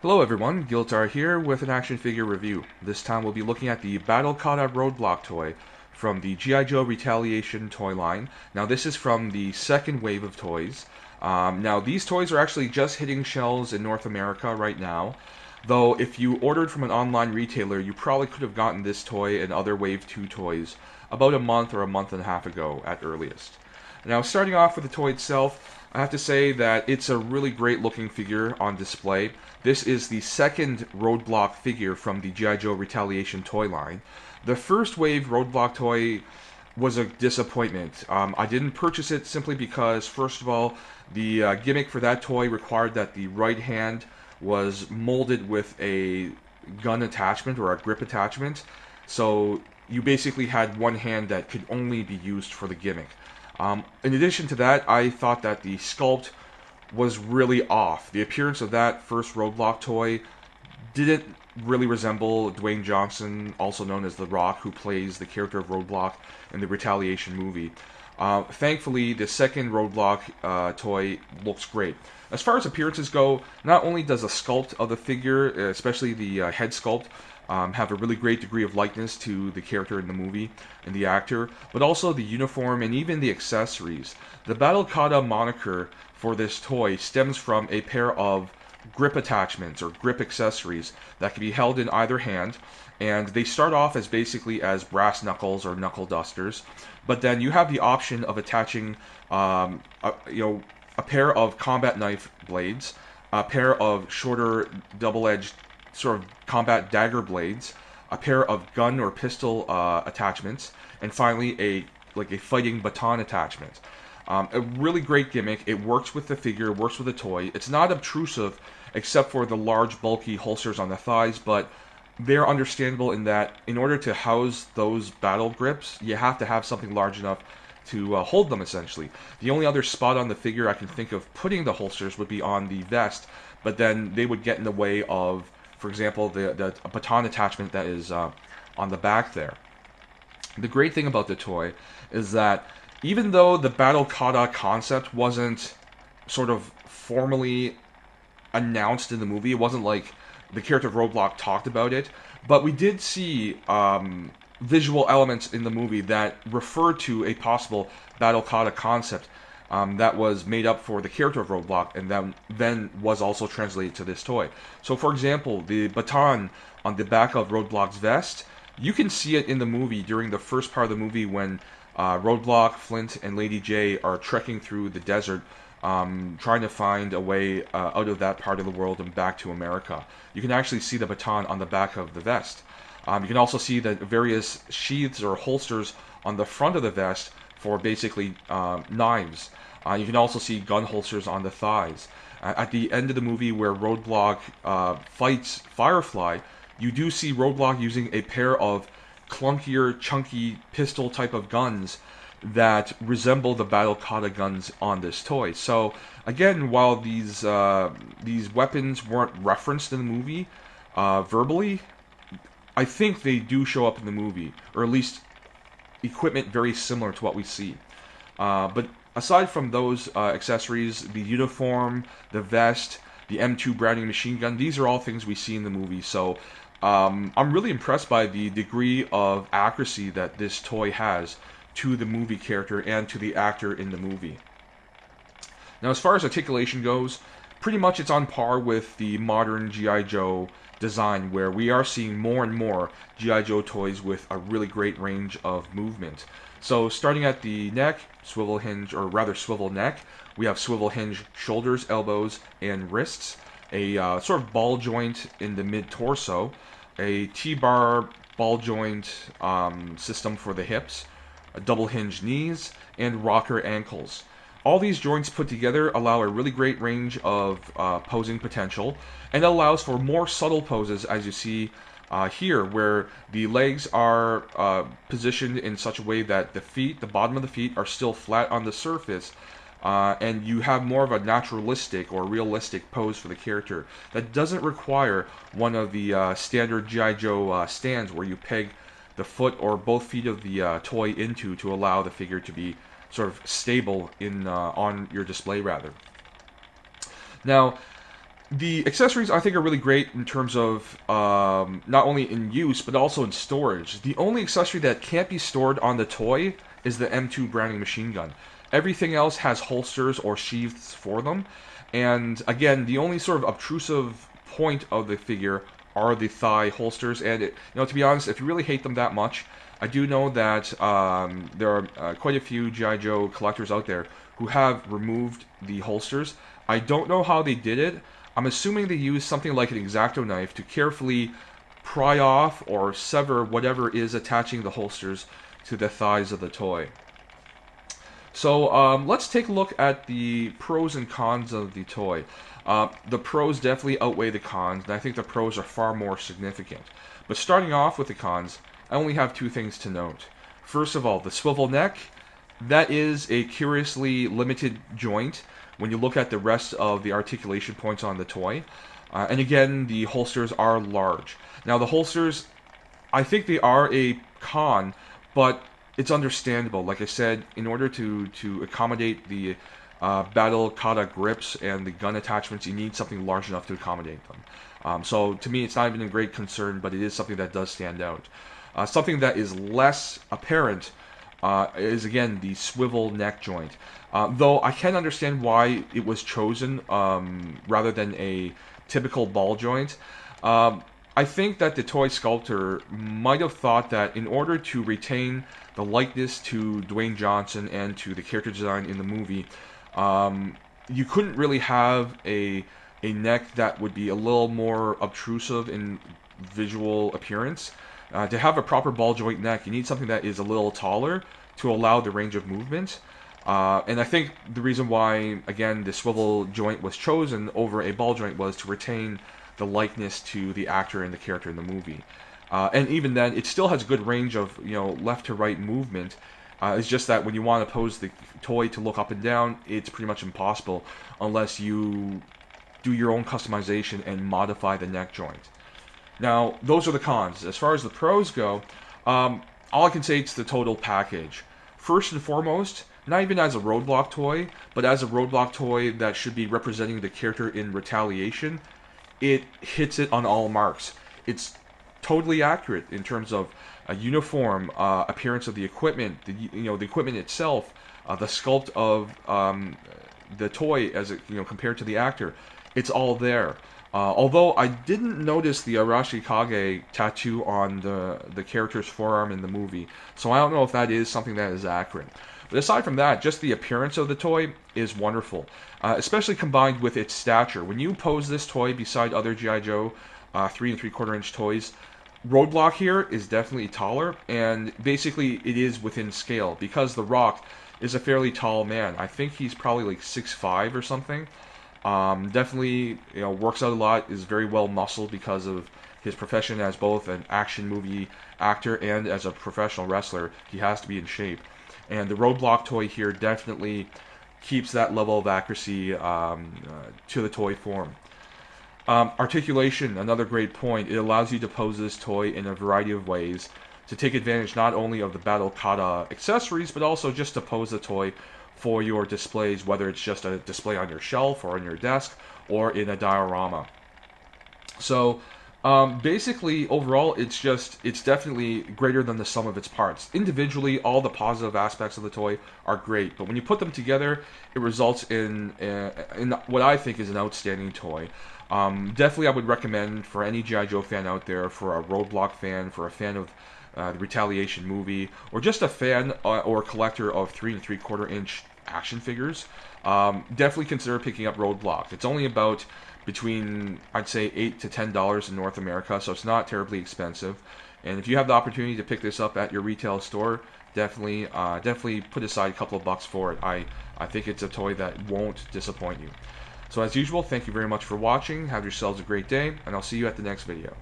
Hello everyone, Giltar here with an action figure review. This time we'll be looking at the Kata Roadblock toy from the GI Joe Retaliation toy line. Now this is from the second wave of toys. Now these toys are actually just hitting shelves in North America right now. Though if you ordered from an online retailer, you probably could have gotten this toy and other Wave 2 toys about a month or a month and a half ago at earliest. Now starting off with the toy itself, I have to say that it's a really great looking figure on display. This is the second Roadblock figure from the GI Joe Retaliation toy line. The first wave Roadblock toy was a disappointment. I didn't purchase it simply because, first of all, the gimmick for that toy required that the right hand was molded with a gun attachment or a grip attachment. So you basically had one hand that could only be used for the gimmick. In addition to that, I thought that the sculpt was really off. The appearance of that first Roadblock toy didn't really resemble Dwayne Johnson, also known as The Rock, who plays the character of Roadblock in the Retaliation movie. Thankfully, the second Roadblock toy looks great. As far as appearances go, not only does the sculpt of the figure, especially the head sculpt, have a really great degree of likeness to the character in the movie and the actor, but also the uniform and even the accessories. The Battle Kata moniker for this toy stems from a pair of grip attachments or grip accessories that can be held in either hand, and they start off as basically as brass knuckles or knuckle dusters, but then you have the option of attaching a pair of combat knife blades, a pair of shorter double-edged sort of combat dagger blades, a pair of gun or pistol attachments, and finally a fighting baton attachment. A really great gimmick. It works with the figure, works with the toy. It's not obtrusive except for the large bulky holsters on the thighs, but they're understandable in that in order to house those battle grips, you have to have something large enough to hold them, essentially. The only other spot on the figure I can think of putting the holsters would be on the vest, but then they would get in the way of, for example, the baton attachment that is on the back there. The great thing about the toy is that even though the Battle Kata concept wasn't sort of formally announced in the movie, it wasn't like the character of Roadblock talked about it, but we did see visual elements in the movie that refer to a possible Battle Kata concept that was made up for the character of Roadblock and then was also translated to this toy. So for example, the baton on the back of Roadblock's vest, you can see it in the movie during the first part of the movie when Roadblock, Flint, and Lady J are trekking through the desert trying to find a way out of that part of the world and back to America. You can actually see the baton on the back of the vest. You can also see the various sheaths or holsters on the front of the vest for basically knives. You can also see gun holsters on the thighs. At the end of the movie where Roadblock fights Firefly, you do see Roadblock using a pair of clunkier, chunky pistol type of guns that resemble the Battle Kata guns on this toy. So again, while these weapons weren't referenced in the movie verbally, I think they do show up in the movie, or at least equipment very similar to what we see. But aside from those accessories, the uniform, the vest, the M2 Browning machine gun, these are all things we see in the movie. So I'm really impressed by the degree of accuracy that this toy has to the movie character and to the actor in the movie. Now, as far as articulation goes, pretty much it's on par with the modern GI Joe design, where we are seeing more and more GI Joe toys with a really great range of movement. So starting at the neck, swivel hinge, or rather swivel neck, we have swivel hinge shoulders, elbows, and wrists, a sort of ball joint in the mid-torso, a T-bar ball joint system for the hips, double hinge knees, and rocker ankles. All these joints put together allow a really great range of posing potential, and it allows for more subtle poses, as you see here, where the legs are positioned in such a way that the feet, the bottom of the feet, are still flat on the surface, and you have more of a naturalistic or realistic pose for the character that doesn't require one of the standard GI Joe stands where you peg the foot or both feet of the toy into to allow the figure to be sort of stable in on your display rather. Now, The accessories I think are really great in terms of not only in use but also in storage. The only accessory that can't be stored on the toy is the M2 Browning machine gun. Everything else has holsters or sheaths for them. And again, the only sort of obtrusive point of the figure are the thigh holsters. And to be honest, if you really hate them that much, I do know that there are quite a few GI Joe collectors out there who have removed the holsters. I don't know how they did it. I'm assuming they use something like an X-Acto knife to carefully pry off or sever whatever is attaching the holsters to the thighs of the toy. So let's take a look at the pros and cons of the toy. The pros definitely outweigh the cons, and I think the pros are far more significant. But starting off with the cons, I only have two things to note. First of all, the swivel neck. That is a curiously limited joint when you look at the rest of the articulation points on the toy. And again, the holsters are large. Now, the holsters, I think they are a con, but it's understandable. Like I said, in order to accommodate the battle kata grips and the gun attachments, you need something large enough to accommodate them. So to me, it's not even a great concern, but it is something that does stand out. Something that is less apparent is again the swivel neck joint. Though I can understand why it was chosen rather than a typical ball joint. I think that the toy sculptor might have thought that in order to retain the likeness to Dwayne Johnson and to the character design in the movie, you couldn't really have a neck that would be a little more obtrusive in visual appearance. To have a proper ball joint neck, you need something that is a little taller to allow the range of movement. And I think the reason why, again, the swivel joint was chosen over a ball joint was to retain the likeness to the actor and the character in the movie. And even then, it still has good range of left to right movement. It's just that when you want to pose the toy to look up and down, it's pretty much impossible unless you do your own customization and modify the neck joint. Now, those are the cons. As far as the pros go, all I can say it's the total package. First and foremost, not even as a Roadblock toy, but as a Roadblock toy that should be representing the character in Retaliation, it hits it on all marks. It's totally accurate in terms of a uniform, appearance of the equipment, the equipment itself, the sculpt of the toy as it compared to the actor. It's all there. Although I didn't notice the Arashikage tattoo on the character's forearm in the movie, so I don't know if that is something that is accurate. But aside from that, just the appearance of the toy is wonderful, especially combined with its stature. When you pose this toy beside other GI Joe 3 3/4 inch toys, Roadblock here is definitely taller, and basically it is within scale because The Rock is a fairly tall man. I think he's probably like 6'5" or something. Definitely, works out a lot, is very well muscled because of his profession as both an action movie actor and as a professional wrestler. He has to be in shape. And the Roadblock toy here definitely keeps that level of accuracy to the toy form. Articulation, another great point. It allows you to pose this toy in a variety of ways to take advantage not only of the Battle Kata accessories, but also just to pose the toy for your displays, whether it's just a display on your shelf or on your desk or in a diorama. So basically, overall, it's definitely greater than the sum of its parts. Individually, all the positive aspects of the toy are great, but when you put them together, it results in what I think is an outstanding toy. Definitely, I would recommend for any GI Joe fan out there, for a Roadblock fan, for a fan of the Retaliation movie, or just a fan or collector of 3 3/4 inch action figures, definitely consider picking up Roadblock. It's only about between, I'd say, $8 to $10 in North America, so it's not terribly expensive. And if you have the opportunity to pick this up at your retail store, definitely put aside a couple of bucks for it. I think it's a toy that won't disappoint you. So as usual, thank you very much for watching. Have yourselves a great day, and I'll see you at the next video.